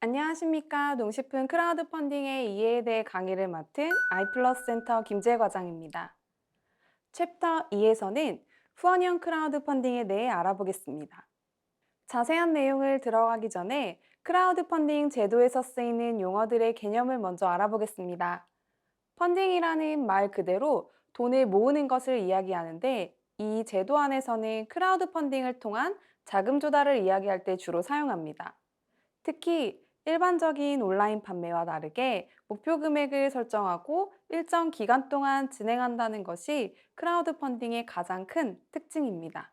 안녕하십니까. 농식품 크라우드 펀딩의 이해에 대해 강의를 맡은 아이플러스 센터 김재 과장입니다. 챕터 2에서는 후원형 크라우드 펀딩에 대해 알아보겠습니다. 자세한 내용을 들어가기 전에 크라우드 펀딩 제도에서 쓰이는 용어들의 개념을 먼저 알아보겠습니다. 펀딩이라는 말 그대로 돈을 모으는 것을 이야기하는데, 이 제도 안에서는 크라우드 펀딩을 통한 자금 조달을 이야기할 때 주로 사용합니다. 특히 일반적인 온라인 판매와 다르게 목표 금액을 설정하고 일정 기간 동안 진행한다는 것이 크라우드 펀딩의 가장 큰 특징입니다.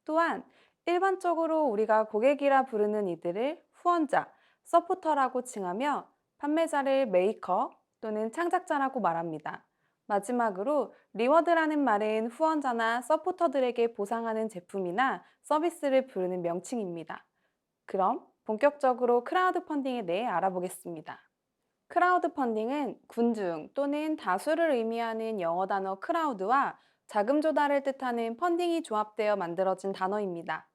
또한 일반적으로 우리가 고객이라 부르는 이들을 후원자, 서포터라고 칭하며 판매자를 메이커 또는 창작자라고 말합니다. 마지막으로 리워드라는 말은 후원자나 서포터들에게 보상하는 제품이나 서비스를 부르는 명칭입니다. 그럼 본격적으로 크라우드 펀딩에 대해 알아보겠습니다. 크라우드 펀딩은 군중 또는 다수를 의미하는 영어 단어 크라우드와 자금 조달을 뜻하는 펀딩이 조합되어 만들어진 단어입니다.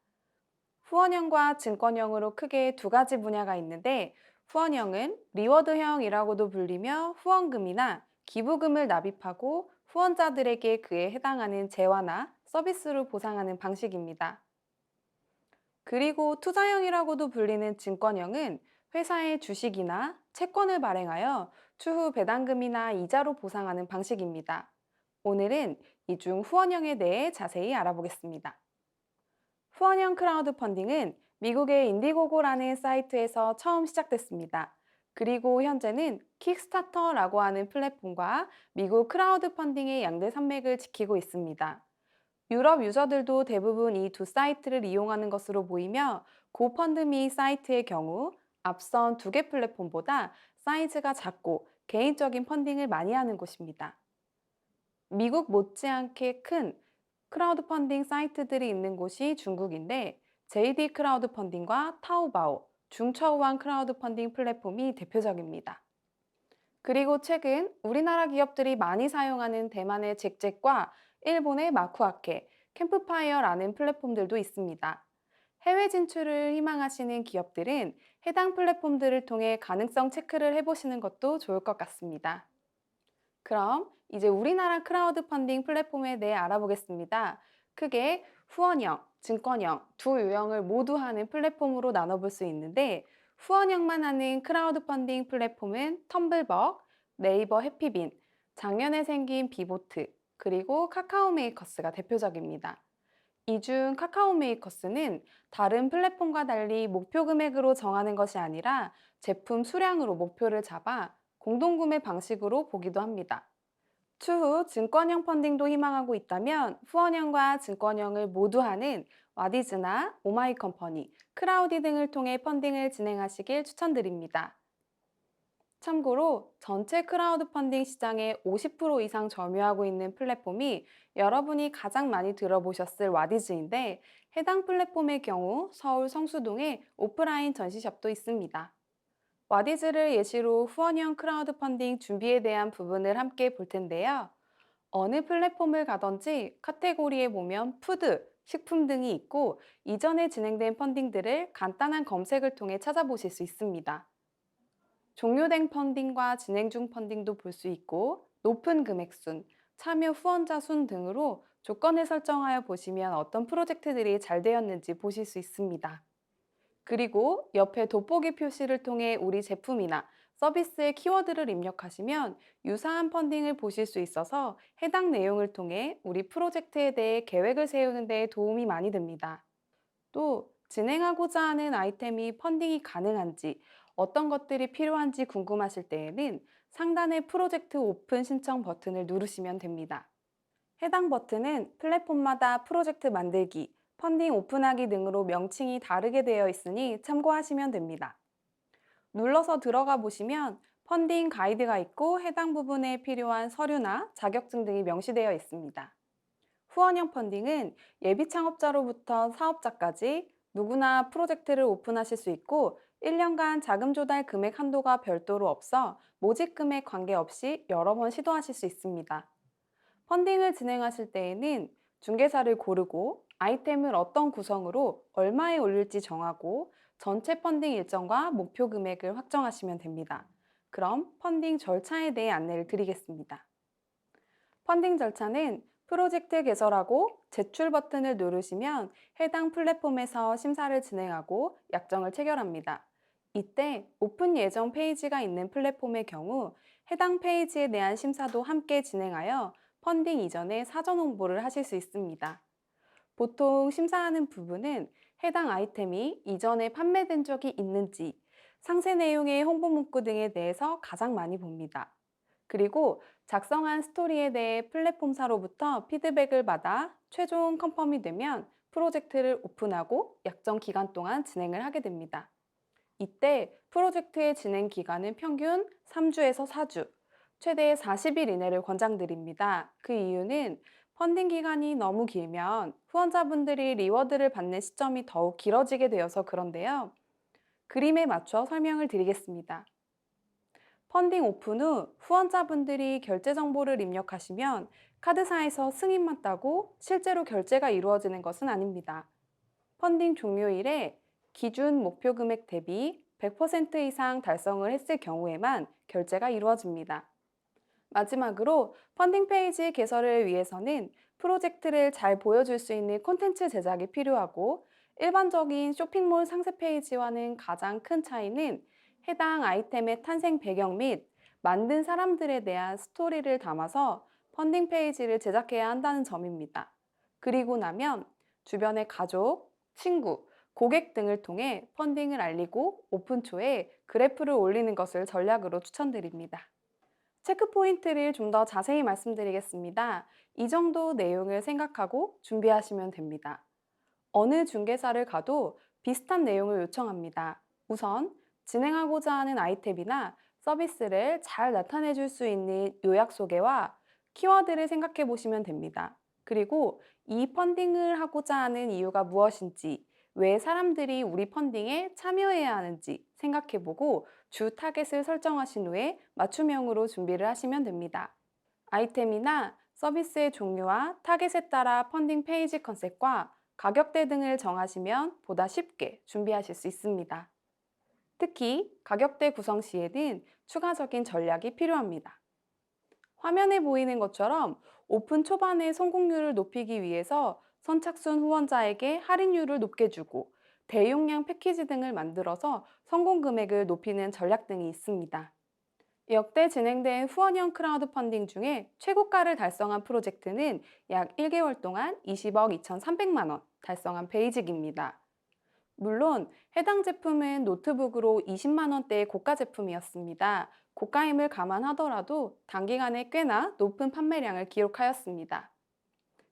후원형과 증권형으로 크게 두 가지 분야가 있는데, 후원형은 리워드형이라고도 불리며 후원금이나 기부금을 납입하고 후원자들에게 그에 해당하는 재화나 서비스로 보상하는 방식입니다. 그리고 투자형이라고도 불리는 증권형은 회사의 주식이나 채권을 발행하여 추후 배당금이나 이자로 보상하는 방식입니다. 오늘은 이 중 후원형에 대해 자세히 알아보겠습니다. 후원형 크라우드 펀딩은 미국의 인디고고라는 사이트에서 처음 시작됐습니다. 그리고 현재는 킥스타터라고 하는 플랫폼과 미국 크라우드 펀딩의 양대 산맥을 지키고 있습니다. 유럽 유저들도 대부분 이 두 사이트를 이용하는 것으로 보이며, 고펀드미 사이트의 경우 앞선 두 개 플랫폼보다 사이즈가 작고 개인적인 펀딩을 많이 하는 곳입니다. 미국 못지않게 큰 크라우드 펀딩 사이트들이 있는 곳이 중국인데, JD 크라우드 펀딩과 타오바오, 중처우한 크라우드 펀딩 플랫폼이 대표적입니다. 그리고 최근 우리나라 기업들이 많이 사용하는 대만의 잭잭과 일본의 마쿠아케, 캠프파이어라는 플랫폼들도 있습니다. 해외 진출을 희망하시는 기업들은 해당 플랫폼들을 통해 가능성 체크를 해보시는 것도 좋을 것 같습니다. 그럼 이제 우리나라 크라우드 펀딩 플랫폼에 대해 알아보겠습니다. 크게 후원형, 증권형 두 유형을 모두 하는 플랫폼으로 나눠볼 수 있는데, 후원형만 하는 크라우드 펀딩 플랫폼은 텀블벅, 네이버 해피빈, 작년에 생긴 비보트, 그리고 카카오 메이커스가 대표적입니다. 이 중 카카오 메이커스는 다른 플랫폼과 달리 목표 금액으로 정하는 것이 아니라 제품 수량으로 목표를 잡아 공동구매 방식으로 보기도 합니다. 추후 증권형 펀딩도 희망하고 있다면 후원형과 증권형을 모두 하는 와디즈나 오마이컴퍼니, 크라우디 등을 통해 펀딩을 진행하시길 추천드립니다. 참고로 전체 크라우드 펀딩 시장의 50% 이상 점유하고 있는 플랫폼이 여러분이 가장 많이 들어보셨을 와디즈인데, 해당 플랫폼의 경우 서울 성수동에 오프라인 전시숍도 있습니다. 와디즈를 예시로 후원형 크라우드 펀딩 준비에 대한 부분을 함께 볼 텐데요. 어느 플랫폼을 가든지 카테고리에 보면 푸드, 식품 등이 있고, 이전에 진행된 펀딩들을 간단한 검색을 통해 찾아보실 수 있습니다. 종료된 펀딩과 진행 중 펀딩도 볼 수 있고, 높은 금액순, 참여 후원자 순 등으로 조건을 설정하여 보시면 어떤 프로젝트들이 잘 되었는지 보실 수 있습니다. 그리고 옆에 돋보기 표시를 통해 우리 제품이나 서비스의 키워드를 입력하시면 유사한 펀딩을 보실 수 있어서 해당 내용을 통해 우리 프로젝트에 대해 계획을 세우는 데 도움이 많이 됩니다. 또 진행하고자 하는 아이템이 펀딩이 가능한지, 어떤 것들이 필요한지 궁금하실 때에는 상단의 프로젝트 오픈 신청 버튼을 누르시면 됩니다. 해당 버튼은 플랫폼마다 프로젝트 만들기, 펀딩 오픈하기 등으로 명칭이 다르게 되어 있으니 참고하시면 됩니다. 눌러서 들어가 보시면 펀딩 가이드가 있고, 해당 부분에 필요한 서류나 자격증 등이 명시되어 있습니다. 후원형 펀딩은 예비 창업자로부터 사업자까지 누구나 프로젝트를 오픈하실 수 있고, 1년간 자금 조달 금액 한도가 별도로 없어 모집 금액 관계없이 여러 번 시도하실 수 있습니다. 펀딩을 진행하실 때에는 중개사를 고르고 아이템을 어떤 구성으로 얼마에 올릴지 정하고, 전체 펀딩 일정과 목표 금액을 확정하시면 됩니다. 그럼 펀딩 절차에 대해 안내를 드리겠습니다. 펀딩 절차는 프로젝트 개설하고 제출 버튼을 누르시면 해당 플랫폼에서 심사를 진행하고 약정을 체결합니다. 이때 오픈 예정 페이지가 있는 플랫폼의 경우 해당 페이지에 대한 심사도 함께 진행하여 펀딩 이전에 사전 홍보를 하실 수 있습니다. 보통 심사하는 부분은 해당 아이템이 이전에 판매된 적이 있는지, 상세 내용의 홍보 문구 등에 대해서 가장 많이 봅니다. 그리고 작성한 스토리에 대해 플랫폼사로부터 피드백을 받아 최종 컨펌이 되면 프로젝트를 오픈하고 약정 기간 동안 진행을 하게 됩니다. 이때 프로젝트의 진행 기간은 평균 3주에서 4주, 최대 40일 이내를 권장드립니다. 그 이유는 펀딩 기간이 너무 길면 후원자분들이 리워드를 받는 시점이 더욱 길어지게 되어서 그런데요. 그림에 맞춰 설명을 드리겠습니다. 펀딩 오픈 후 후원자분들이 결제 정보를 입력하시면 카드사에서 승인만 따고 실제로 결제가 이루어지는 것은 아닙니다. 펀딩 종료일에 기준 목표 금액 대비 100% 이상 달성을 했을 경우에만 결제가 이루어집니다. 마지막으로 펀딩 페이지 개설을 위해서는 프로젝트를 잘 보여줄 수 있는 콘텐츠 제작이 필요하고 일반적인 쇼핑몰 상세 페이지와는 가장 큰 차이는 해당 아이템의 탄생 배경 및 만든 사람들에 대한 스토리를 담아서 펀딩 페이지를 제작해야 한다는 점입니다. 그리고 나면 주변의 가족, 친구, 고객 등을 통해 펀딩을 알리고 오픈 초에 그래프를 올리는 것을 전략으로 추천드립니다. 체크 포인트를 좀 더 자세히 말씀드리겠습니다. 이 정도 내용을 생각하고 준비하시면 됩니다. 어느 중개사를 가도 비슷한 내용을 요청합니다. 우선 진행하고자 하는 아이템이나 서비스를 잘 나타내 줄 수 있는 요약 소개와 키워드를 생각해 보시면 됩니다. 그리고 이 펀딩을 하고자 하는 이유가 무엇인지, 왜 사람들이 우리 펀딩에 참여해야 하는지 생각해 보고 주 타겟을 설정하신 후에 맞춤형으로 준비를 하시면 됩니다. 아이템이나 서비스의 종류와 타겟에 따라 펀딩 페이지 컨셉과 가격대 등을 정하시면 보다 쉽게 준비하실 수 있습니다. 특히 가격대 구성 시에는 추가적인 전략이 필요합니다. 화면에 보이는 것처럼 오픈 초반의 성공률을 높이기 위해서 선착순 후원자에게 할인율을 높게 주고 대용량 패키지 등을 만들어서 성공 금액을 높이는 전략 등이 있습니다. 역대 진행된 후원형 크라우드 펀딩 중에 최고가를 달성한 프로젝트는 약 1개월 동안 20억 2,300만 원 달성한 베이직입니다. 물론 해당 제품은 노트북으로 20만 원대의 고가 제품이었습니다. 고가임을 감안하더라도 단기간에 꽤나 높은 판매량을 기록하였습니다.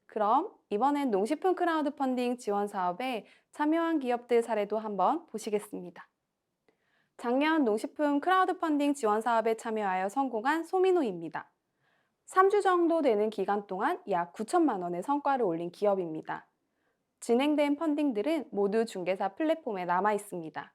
그럼 이번엔 농식품 크라우드 펀딩 지원 사업에 참여한 기업들 사례도 한번 보시겠습니다. 작년 농식품 크라우드 펀딩 지원 사업에 참여하여 성공한 소미노입니다. 3주 정도 되는 기간 동안 약 9천만 원의 성과를 올린 기업입니다. 진행된 펀딩들은 모두 중개사 플랫폼에 남아 있습니다.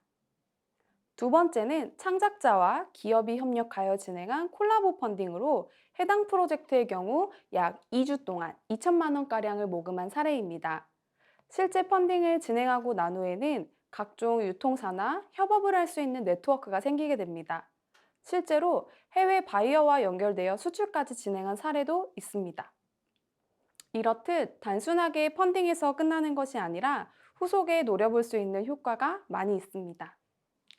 두 번째는 창작자와 기업이 협력하여 진행한 콜라보 펀딩으로 해당 프로젝트의 경우 약 2주 동안 2천만 원가량을 모금한 사례입니다. 실제 펀딩을 진행하고 난 후에는 각종 유통사나 협업을 할 수 있는 네트워크가 생기게 됩니다. 실제로 해외 바이어와 연결되어 수출까지 진행한 사례도 있습니다. 이렇듯 단순하게 펀딩에서 끝나는 것이 아니라 후속에 노려볼 수 있는 효과가 많이 있습니다.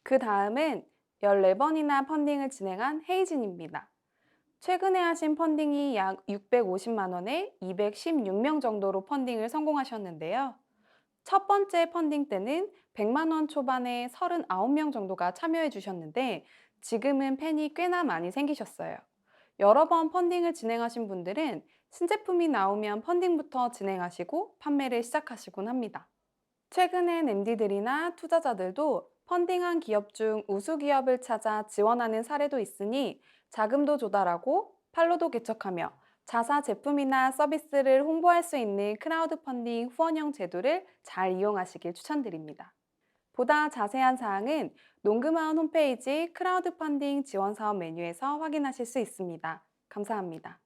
그 다음은 14번이나 펀딩을 진행한 헤이진입니다. 최근에 하신 펀딩이 약 650만 원에 216명 정도로 펀딩을 성공하셨는데요. 첫 번째 펀딩 때는 100만 원 초반에 39명 정도가 참여해 주셨는데 지금은 팬이 꽤나 많이 생기셨어요. 여러 번 펀딩을 진행하신 분들은 신제품이 나오면 펀딩부터 진행하시고 판매를 시작하시곤 합니다. 최근엔 MD들이나 투자자들도 펀딩한 기업 중 우수 기업을 찾아 지원하는 사례도 있으니 자금도 조달하고 팔로도 개척하며 자사 제품이나 서비스를 홍보할 수 있는 크라우드 펀딩 후원형 제도를 잘 이용하시길 추천드립니다. 보다 자세한 사항은 농금아원 홈페이지 크라우드 펀딩 지원 사업 메뉴에서 확인하실 수 있습니다. 감사합니다.